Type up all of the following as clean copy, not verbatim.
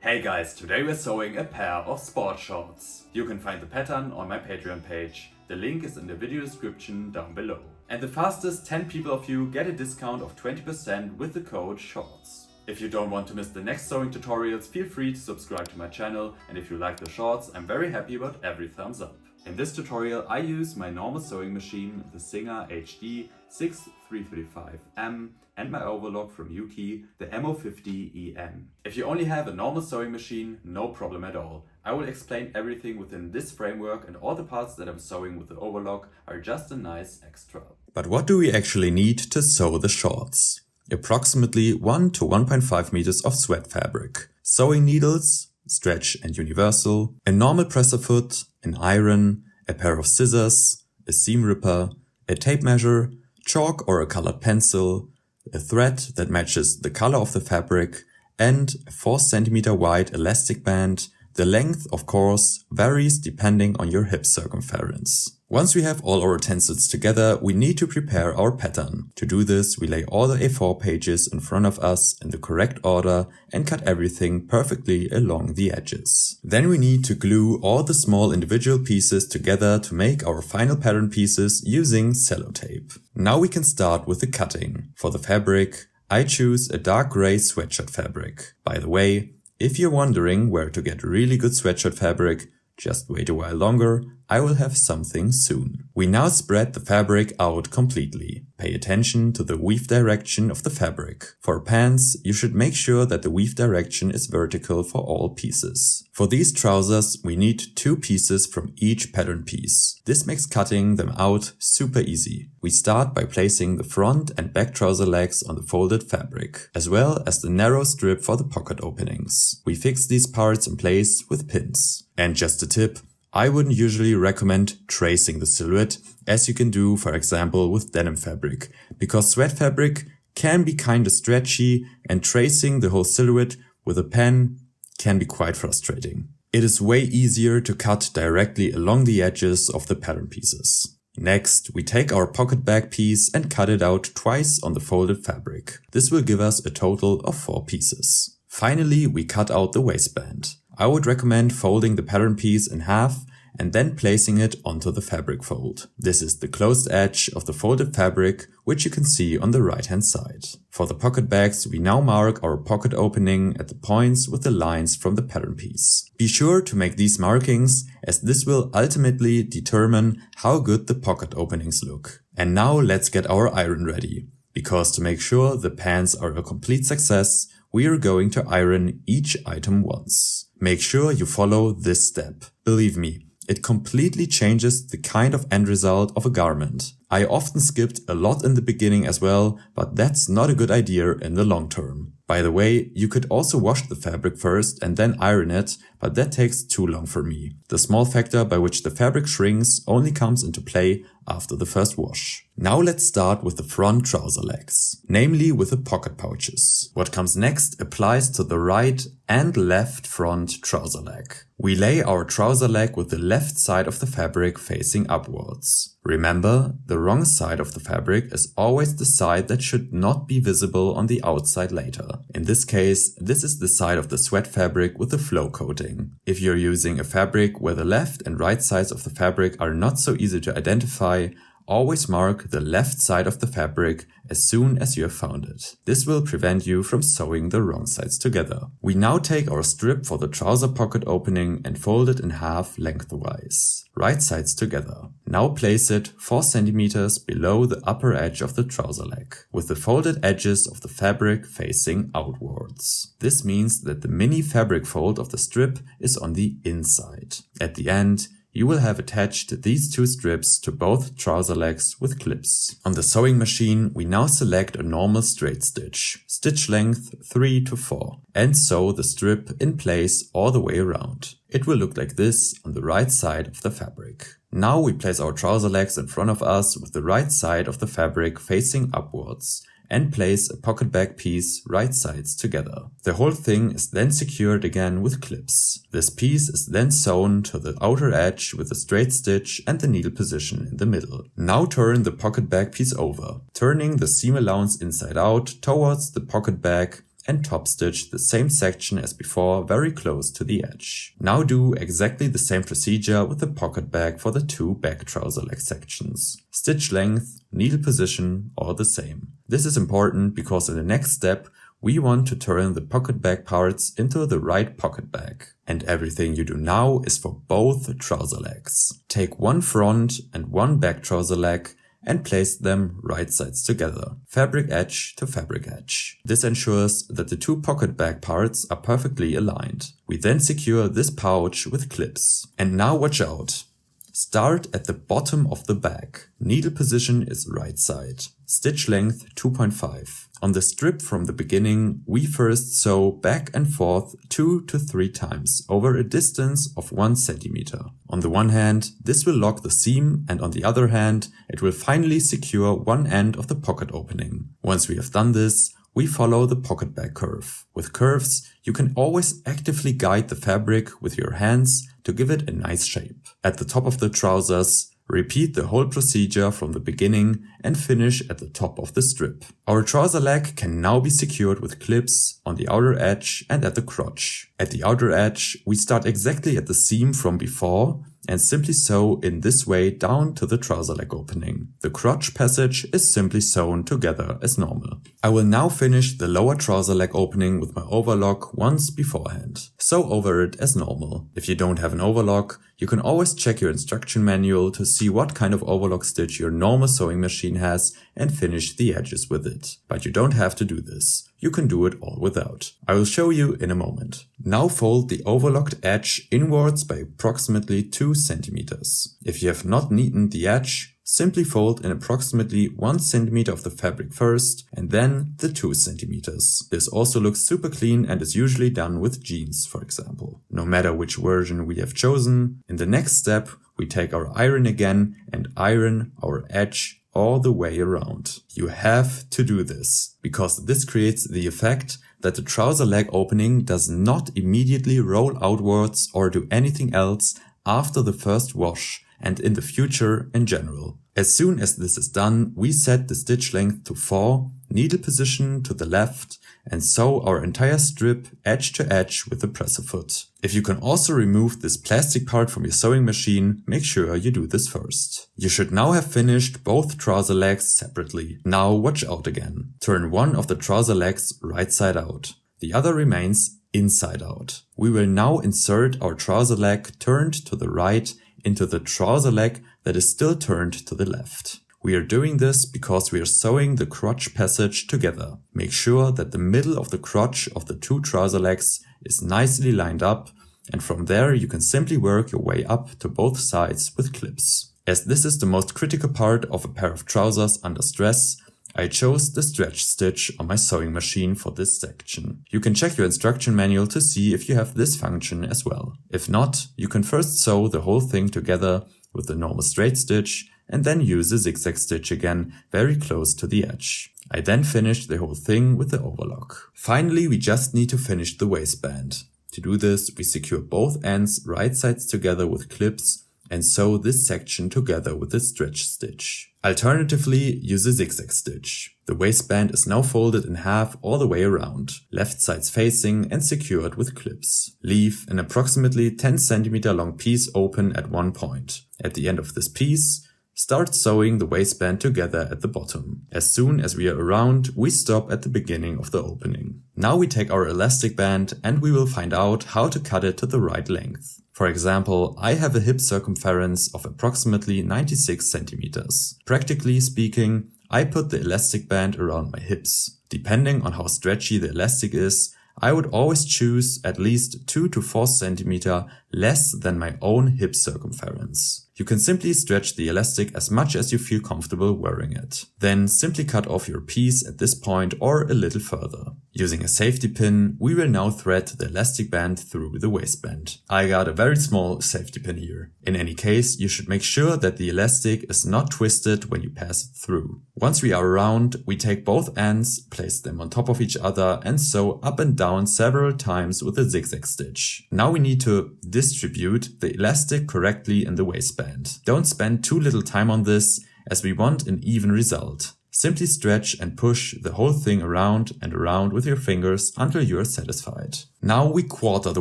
Hey guys, today we're sewing a pair of sport shorts. You can find the pattern on my Patreon page. The link is in the video description down below. And the fastest 10 people of you get a discount of 20% with the code SHORTS. If you don't want to miss the next sewing tutorials, feel free to subscribe to my channel, and if you like the shorts, I'm very happy about every thumbs up. In this tutorial I use my normal sewing machine, the Singer HD 6335M, and my overlock from Yuki, the MO50EM. If you only have a normal sewing machine, no problem at all. I will explain everything within this framework, and all the parts that I'm sewing with the overlock are just a nice extra. But what do we actually need to sew the shorts? Approximately 1 to 1.5 meters of sweat fabric, sewing needles, stretch and universal, a normal presser foot, an iron, a pair of scissors, a seam ripper, a tape measure, chalk or a colored pencil, a thread that matches the color of the fabric, and a 4 cm wide elastic band. The length, of course, varies depending on your hip circumference. Once we have all our utensils together, we need to prepare our pattern. To do this, we lay all the A4 pages in front of us in the correct order and cut everything perfectly along the edges. Then we need to glue all the small individual pieces together to make our final pattern pieces using sellotape. Now we can start with the cutting. For the fabric, I choose a dark gray sweatshirt fabric. By the way, if you're wondering where to get really good sweatshirt fabric, just wait a while longer, I will have something soon. We now spread the fabric out completely. Pay attention to the weave direction of the fabric. For pants, you should make sure that the weave direction is vertical for all pieces. For these trousers, we need 2 pieces from each pattern piece. This makes cutting them out super easy. We start by placing the front and back trouser legs on the folded fabric, as well as the narrow strip for the pocket openings. We fix these parts in place with pins. And just a tip, I wouldn't usually recommend tracing the silhouette, as you can do, for example, with denim fabric, because sweat fabric can be kinda stretchy, and tracing the whole silhouette with a pen can be quite frustrating. It is way easier to cut directly along the edges of the pattern pieces. Next, we take our pocket bag piece and cut it out twice on the folded fabric. This will give us a total of 4 pieces. Finally, we cut out the waistband. I would recommend folding the pattern piece in half and then placing it onto the fabric fold. This is the closed edge of the folded fabric, which you can see on the right hand side. For the pocket bags, we now mark our pocket opening at the points with the lines from the pattern piece. Be sure to make these markings, as this will ultimately determine how good the pocket openings look. And now let's get our iron ready, because to make sure the pants are a complete success, we are going to iron each item once. Make sure you follow this step. Believe me, it completely changes the kind of end result of a garment. I often skipped a lot in the beginning as well, but that's not a good idea in the long term. By the way, you could also wash the fabric first and then iron it, but that takes too long for me. The small factor by which the fabric shrinks only comes into play after the first wash. Now let's start with the front trouser legs, namely with the pocket pouches. What comes next applies to the right and left front trouser leg. We lay our trouser leg with the left side of the fabric facing upwards. Remember, the wrong side of the fabric is always the side that should not be visible on the outside later. In this case, this is the side of the sweat fabric with the flow coating. If you're using a fabric where the left and right sides of the fabric are not so easy to identify, always mark the left side of the fabric as soon as you have found it. This will prevent you from sewing the wrong sides together. We now take our strip for the trouser pocket opening and fold it in half lengthwise, right sides together. Now place it 4 cm below the upper edge of the trouser leg, with the folded edges of the fabric facing outwards. This means that the mini fabric fold of the strip is on the inside. At the end, you will have attached these 2 strips to both trouser legs with clips. On the sewing machine, we now select a normal straight stitch, stitch length 3 to 4, and sew the strip in place all the way around. It will look like this on the right side of the fabric. Now we place our trouser legs in front of us with the right side of the fabric facing upwards, and place a pocket bag piece right sides together. The whole thing is then secured again with clips. This piece is then sewn to the outer edge with a straight stitch and the needle position in the middle. Now turn the pocket bag piece over, turning the seam allowance inside out towards the pocket bag and top stitch the same section as before very close to the edge. Now do exactly the same procedure with the pocket bag for the two back trouser leg sections. Stitch length, needle position all the same. This is important because in the next step we want to turn the pocket bag parts into the right pocket bag. And everything you do now is for both trouser legs. Take one front and one back trouser leg and place them right sides together, fabric edge to fabric edge. This ensures that the two pocket bag parts are perfectly aligned. We then secure this pouch with clips. And now watch out. Start at the bottom of the bag. Needle position is right side. Stitch length 2.5. On the strip from the beginning, we first sew back and forth 2 to 3 times over a distance of 1 centimeter. On the one hand, this will lock the seam, and on the other hand, it will finally secure one end of the pocket opening. Once we have done this, we follow the pocket bag curve. With curves, you can always actively guide the fabric with your hands to give it a nice shape. At the top of the trousers, repeat the whole procedure from the beginning and finish at the top of the strip. Our trouser leg can now be secured with clips on the outer edge and at the crotch. At the outer edge, we start exactly at the seam from before and simply sew in this way down to the trouser leg opening. The crotch passage is simply sewn together as normal. I will now finish the lower trouser leg opening with my overlock once beforehand. Sew over it as normal. If you don't have an overlock, you can always check your instruction manual to see what kind of overlock stitch your normal sewing machine has and finish the edges with it. But you don't have to do this. You can do it all without. I will show you in a moment. Now fold the overlocked edge inwards by approximately 2 centimeters. If you have not neatened the edge, simply fold in approximately 1 centimeter of the fabric first and then the 2 centimeters. This also looks super clean and is usually done with jeans, for example. No matter which version we have chosen, in the next step we take our iron again and iron our edge all the way around. You have to do this, because this creates the effect that the trouser leg opening does not immediately roll outwards or do anything else after the first wash and in the future in general. As soon as this is done, we set the stitch length to 4, needle position to the left, and sew our entire strip edge to edge with the presser foot. If you can also remove this plastic part from your sewing machine, make sure you do this first. You should now have finished both trouser legs separately. Now watch out again. Turn one of the trouser legs right side out. The other remains inside out. We will now insert our trouser leg turned to the right into the trouser leg that is still turned to the left. We are doing this because we are sewing the crotch passage together. Make sure that the middle of the crotch of the two trouser legs is nicely lined up, and from there you can simply work your way up to both sides with clips. As this is the most critical part of a pair of trousers under stress, I chose the stretch stitch on my sewing machine for this section. You can check your instruction manual to see if you have this function as well. If not, you can first sew the whole thing together with the normal straight stitch and then use a zigzag stitch again very close to the edge. I then finished the whole thing with the overlock. Finally, we just need to finish the waistband. To do this, we secure both ends right sides together with clips and sew this section together with a stretch stitch. Alternatively, use a zigzag stitch. The waistband is now folded in half all the way around, left sides facing and secured with clips. Leave an approximately 10 cm long piece open at one point. At the end of this piece, start sewing the waistband together at the bottom. As soon as we are around, we stop at the beginning of the opening. Now we take our elastic band and we will find out how to cut it to the right length. For example, I have a hip circumference of approximately 96 centimeters. Practically speaking, I put the elastic band around my hips. Depending on how stretchy the elastic is, I would always choose at least 2 to 4 centimeter less than my own hip circumference. You can simply stretch the elastic as much as you feel comfortable wearing it. Then simply cut off your piece at this point or a little further. Using a safety pin, we will now thread the elastic band through the waistband. I got a very small safety pin here. In any case, you should make sure that the elastic is not twisted when you pass it through. Once we are around, we take both ends, place them on top of each other and sew up and down several times with a zigzag stitch. Now we need to distribute the elastic correctly in the waistband. Don't spend too little time on this, as we want an even result. Simply stretch and push the whole thing around and around with your fingers until you are satisfied. Now we quarter the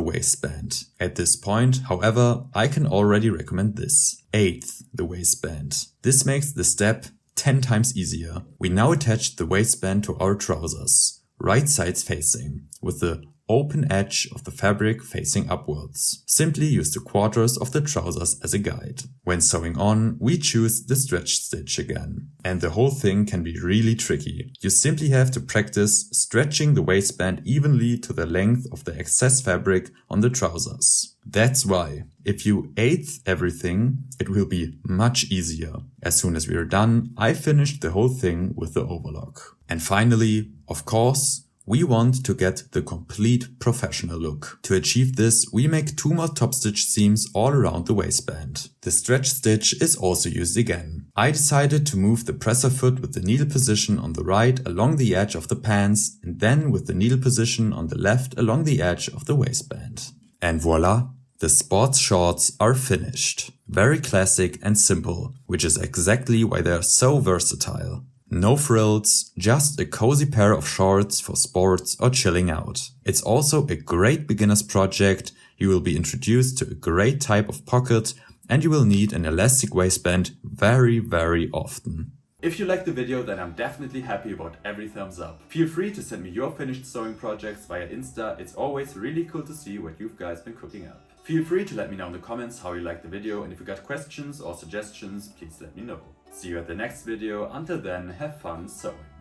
waistband. At this point, however, I can already recommend this. Eighth the waistband. This makes the step 10 times easier. We now attach the waistband to our trousers, right sides facing, with the open edge of the fabric facing upwards. Simply use the quarters of the trousers as a guide. When sewing on, we choose the stretch stitch again. And the whole thing can be really tricky. You simply have to practice stretching the waistband evenly to the length of the excess fabric on the trousers. That's why, if you eighth everything, it will be much easier. As soon as we are done, I finished the whole thing with the overlock. And finally, of course, we want to get the complete professional look. To achieve this, we make 2 more top stitch seams all around the waistband. The stretch stitch is also used again. I decided to move the presser foot with the needle position on the right along the edge of the pants and then with the needle position on the left along the edge of the waistband. And voila! The sports shorts are finished. Very classic and simple, which is exactly why they are so versatile. No frills, just a cozy pair of shorts for sports or chilling out. It's also a great beginner's project. You will be introduced to a great type of pocket and you will need an elastic waistband very, very often. If you liked the video, then I'm definitely happy about every thumbs up. Feel free to send me your finished sewing projects via Insta. It's always really cool to see what you guys been cooking up. Feel free to let me know in the comments how you liked the video, and if you got questions or suggestions, please let me know. See you at the next video. Until then, have fun sewing.